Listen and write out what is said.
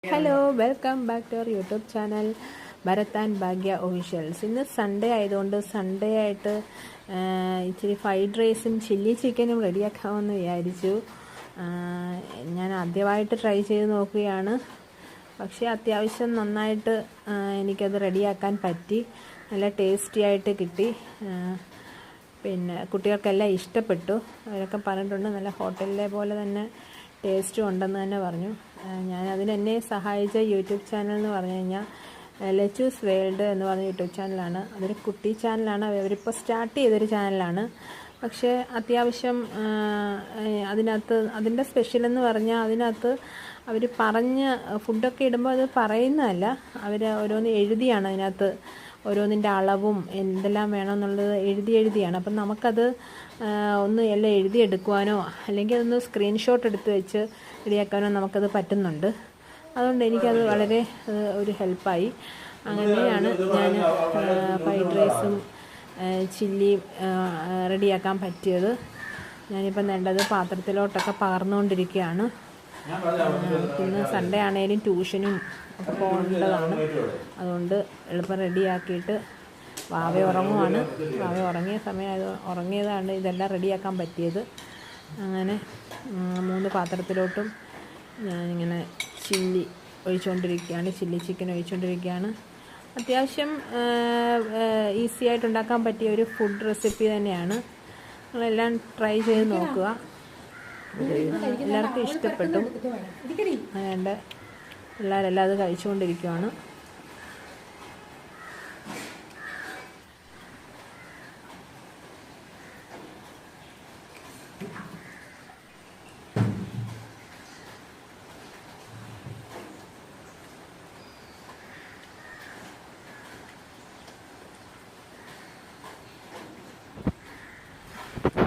Hello, welcome back to our YouTube channel Bharath and Bhagya officials. ഇന്ന് Sunday ആയതുകൊണ്ട് Sunday ആയിട്ട് ഇച്ചിരി ഫ്രൈഡ് റൈസും ചില്ലി ചിക്കനും റെഡിയാക്കാമെന്ന് വിചാരിച്ചു. ഞാൻ ആദ്യമായിട്ട് ട്രൈ ചെയ്ത് നോക്കുകയാണ്. പക്ഷേ അത്യാവശ്യം നന്നായിട്ട് എനിക്കത് റെഡിയാക്കാൻ പറ്റി. നല്ല ടേസ്റ്റി ആയിട്ട് കിട്ടി. പിന്നെ കുട്ടികൾക്കെല്ലാം ഇഷ്ടപ്പെട്ടു. അവരൊക്കെ പറഞ്ഞിട്ടുണ്ട് നല്ല ഹോട്ടലിലെ പോലെ തന്നെ ടേസ്റ്റും ഉണ്ടെന്ന് തന്നെ പറഞ്ഞു. ഞാൻ അതിനെന്നെ സഹായിച്ച യൂട്യൂബ് ചാനൽ എന്ന് പറഞ്ഞു കഴിഞ്ഞാൽ ലച്ചൂസ് വേൾഡ് എന്ന് പറഞ്ഞ യൂട്യൂബ് ചാനലാണ്. അതൊരു കുട്ടി ചാനലാണ്. അവരിപ്പോൾ സ്റ്റാർട്ട് ചെയ്തൊരു ചാനലാണ്. പക്ഷേ അത്യാവശ്യം അതിനകത്ത് അതിൻ്റെ സ്പെഷ്യൽ എന്ന് പറഞ്ഞാൽ അതിനകത്ത് അവർ പറഞ്ഞ ഫുഡൊക്കെ ഇടുമ്പോൾ അത് പറയുന്നതല്ല, അവർ ഓരോന്ന് എഴുതിയാണ് അതിനകത്ത് ഓരോന്നിൻ്റെ അളവും എന്തെല്ലാം വേണമെന്നുള്ളത് എഴുതിയാണ്. അപ്പം നമുക്കത് ഒന്ന് എല്ലാം എഴുതിയെടുക്കുവാനോ അല്ലെങ്കിൽ അതൊന്ന് സ്ക്രീൻഷോട്ട് എടുത്ത് വെച്ച് റെഡിയാക്കാനോ നമുക്കത് പറ്റുന്നുണ്ട്. അതുകൊണ്ട് എനിക്കത് വളരെ ഒരു ഹെൽപ്പായി. അങ്ങനെയാണ് ഞാൻ ഫ്രൈഡ് റൈസും ചില്ലിയും റെഡിയാക്കാൻ പറ്റിയത്. ഞാനിപ്പം വേണ്ടത് പാത്രത്തിലോട്ടൊക്കെ പകർന്നുകൊണ്ടിരിക്കുകയാണ്. ഇന്ന് സൺഡേ ആണെങ്കിലും ട്യൂഷനും ഒക്കെ പോകേണ്ടതാണ്. അതുകൊണ്ട് എളുപ്പം റെഡിയാക്കിയിട്ട് വാവ ഉറങ്ങുവാണ്. വാവ ഉറങ്ങിയ ഉറങ്ങിയതാണ് ഇതെല്ലാം റെഡിയാക്കാൻ പറ്റിയത്. അങ്ങനെ 3 പാത്രത്തിലോട്ടും ഞാനിങ്ങനെ ചില്ലി ഒഴിച്ചുകൊണ്ടിരിക്കുകയാണ്. ചില്ലി ചിക്കൻ ഒഴിച്ചുകൊണ്ടിരിക്കുകയാണ്. അത്യാവശ്യം ഈസി ആയിട്ട് ഉണ്ടാക്കാൻ പറ്റിയ ഒരു ഫുഡ് റെസിപ്പി തന്നെയാണ്. നിങ്ങളെല്ലാം ട്രൈ ചെയ്ത് നോക്കുക. എല്ലാവർക്കും ഇഷ്ടപ്പെട്ടു. അതുകൊണ്ട് പിള്ളേരെല്ലാം അത് കഴിച്ചുകൊണ്ടിരിക്കുകയാണ്.